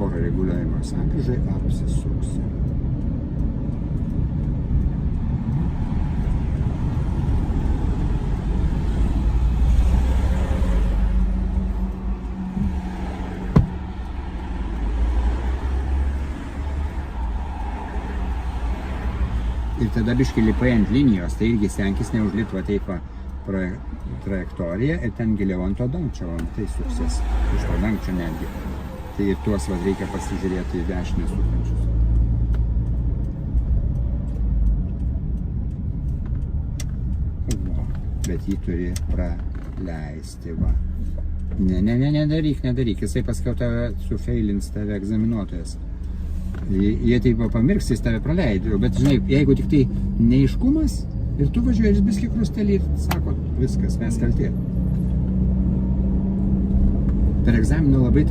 šviesoforo reguliavimo sankryžai apsisuksi. Ir tada biškį lipai ant linijos, tai irgi stenkis neužlipti va taip va trajektoriją ir ten giliau ant to dangčio, tai suksis iš to dangčio netgi. Tai ir tuos va reikia pasižiūrėti į dešinę sukančius. Va, bet jį turi praleisti va. Nedaryk, jisai paskiau tave sufeilins, tave egzaminuotojas. Jie taip pamirks, jis tave praleido, bet žinai, jeigu tik tai neiškumas ir tu važiuoji, jis biskį krustelį ir sako, viskas, mes kalti. Per egzaminą labai